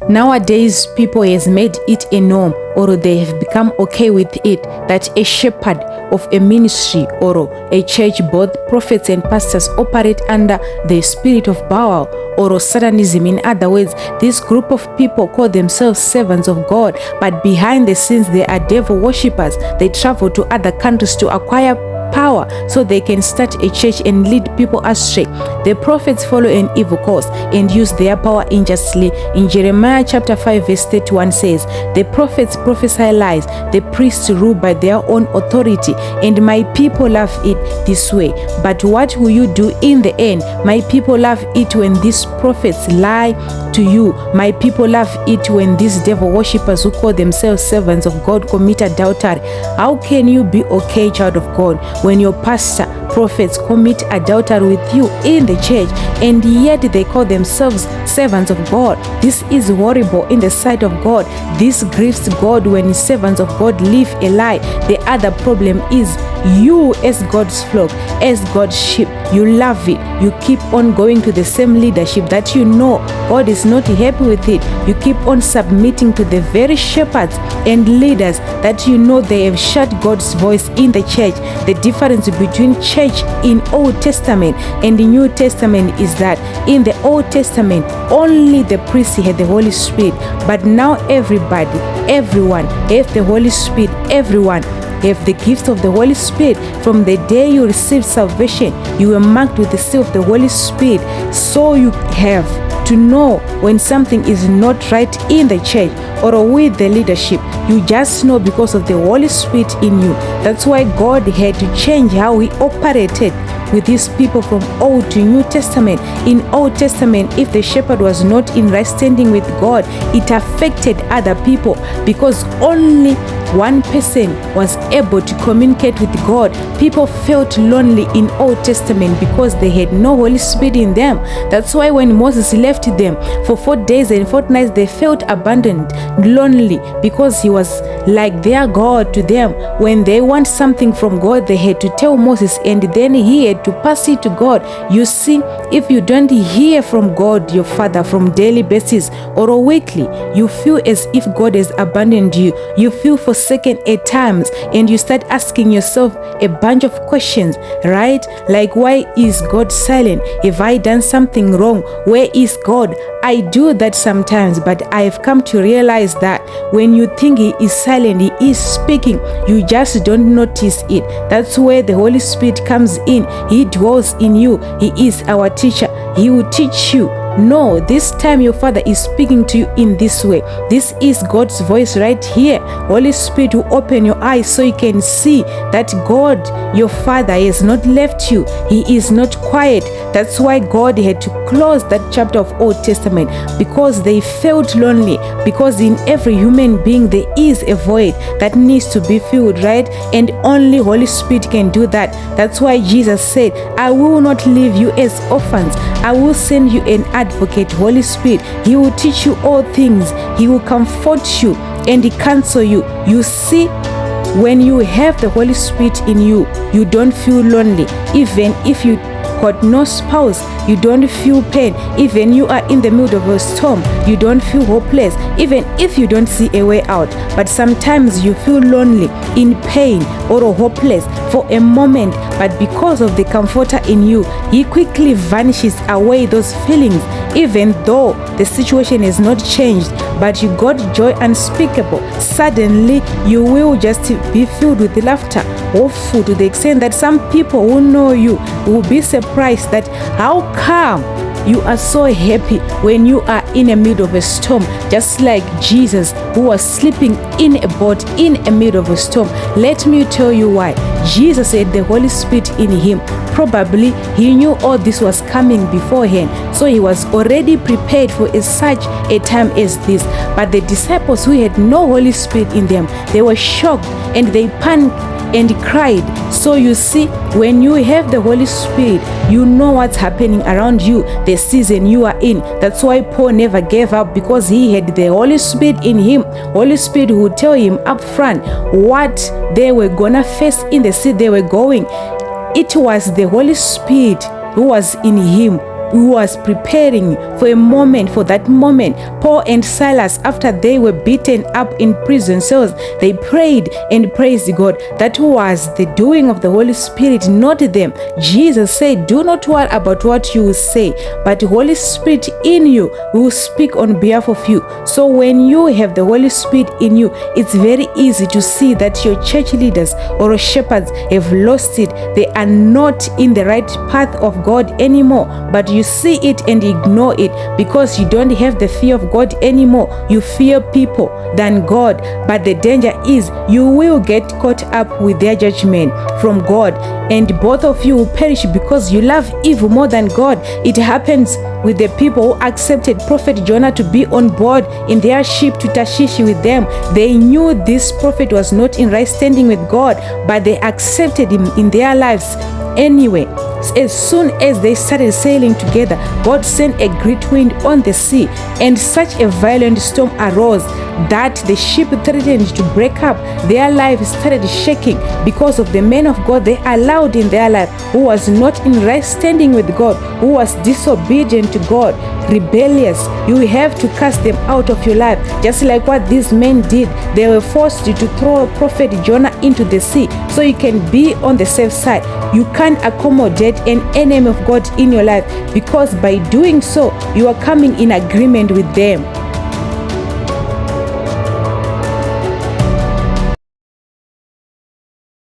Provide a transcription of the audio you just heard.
Nowadays, people has made it a norm, or they have become okay with it, that a shepherd of a ministry or a church, both prophets and pastors, operate under the spirit of Baal or Satanism. In other words, this group of people call themselves servants of God, but behind the scenes they are devil worshippers. They travel to other countries to acquire power so they can start a church and lead people astray. The prophets follow an evil course and use their power unjustly. In Jeremiah chapter 5 verse 31 says, the prophets prophesy lies, the priests rule by their own authority, and my people love it this way. But what will you do in the end? My people love it when these prophets lie to you. My people love it when these devil worshippers who call themselves servants of God commit adultery. How can you be okay, child of God, when your pastor, prophets commit adultery with you in the church, and yet they call themselves servants of God? This is horrible in the sight of God. This grieves God when servants of God live a lie. The other problem is you, as God's flock, as God's sheep, you love it. You keep on going to the same leadership that you know God is not happy with it. You keep on submitting to the very shepherds and leaders that you know they have shut God's voice in the church. The difference between church in Old Testament and the New Testament is that in the Old Testament only the priest had the Holy Spirit, but now everyone have the Holy Spirit. Everyone have the gift of the Holy Spirit. From the day you received salvation, you were marked with the seal of the Holy Spirit. So you have to know when something is not right in the church or with the leadership. You just know because of the Holy Spirit in you. That's why God had to change how He operated with His people from Old to New Testament. In Old Testament, if the shepherd was not in right standing with God, it affected other people because only one person was able to communicate with God. People felt lonely in Old Testament because they had no Holy Spirit in them. That's why when Moses left them for 4 days and 4 nights, they felt abandoned, lonely, because he was like their God to them. When they want something from God, they had to tell Moses, and then he had to pass it to God. You see, if you don't hear from God, your Father, from daily basis or weekly, you feel as if God has abandoned you. You feel forsaken at times, and you start asking yourself a bunch of questions, right? Like, why is God silent? Have I done something wrong? Where is God? I do that sometimes, but I have come to realize that when you think He is silent, He is speaking. You just don't notice it. That's where the Holy Spirit comes in. He dwells in you. He is our teacher. He will teach you. No, this time your Father is speaking to you in this way. This is God's voice right here. Holy Spirit will open your eyes so you can see that God, your Father, has not left you. He is not quiet. That's why God had to close that chapter of Old Testament, because they felt lonely. Because in every human being there is a void that needs to be filled, right? And only Holy Spirit can do that. That's why Jesus said, I will not leave you as orphans. I will send you an advocate, Holy Spirit. He will teach you all things. He will comfort you and He counsel you. You see, when you have the Holy Spirit in you, you don't feel lonely. Even if you got no spouse, you don't feel pain. Even you are in the middle of a storm, you don't feel hopeless. Even if you don't see a way out, but sometimes you feel lonely, in pain, or hopeless for a moment, but because of the Comforter in you, He quickly vanishes away those feelings. Even though the situation is not changed, but you got joy unspeakable, suddenly you will just be filled with laughter, hopeful, to the extent that some people who know you will be surprised that how come you are so happy when you are in the middle of a storm, just like Jesus, who was sleeping in a boat in the middle of a storm. Let me tell you why. Jesus had the Holy Spirit in Him. Probably He knew all this was coming beforehand, so He was already prepared for such a time as this. But the disciples who had no Holy Spirit in them, they were shocked and they panicked and cried. So you see, when you have the Holy Spirit, you know what's happening around you, the season you are in. That's why Paul never gave up, because he had the Holy Spirit in him. Holy Spirit would tell him up front what they were gonna face in the sea they were going. It was the Holy Spirit who was in him who was preparing for a moment, for that moment. Paul and Silas, after they were beaten up in prison cells, they prayed and praised God. That was the doing of the Holy Spirit, not them. Jesus said, do not worry about what you will say, but the Holy Spirit in you will speak on behalf of you. So when you have the Holy Spirit in you, it's very easy to see that your church leaders or shepherds have lost it. They are not in the right path of God anymore, but you see it and ignore it because you don't have the fear of God anymore. You fear people than God. But the danger is you will get caught up with their judgment from God, and both of you will perish because you love evil more than God. It happens with the people who accepted Prophet Jonah to be on board in their ship to Tarshish with them. They knew this prophet was not in right standing with God, but they accepted him in their lives anyway. As soon as they started sailing together, God sent a great wind on the sea, and such a violent storm arose that the ship threatened to break up. Their lives started shaking because of the man of God they allowed in their life, who was not in right standing with God, who was disobedient to God, rebellious. You have to cast them out of your life, just like what these men did. They were forced to throw Prophet Jonah into the sea so you can be on the safe side. You can't accommodate an enemy of God in your life, because by doing so, you are coming in agreement with them.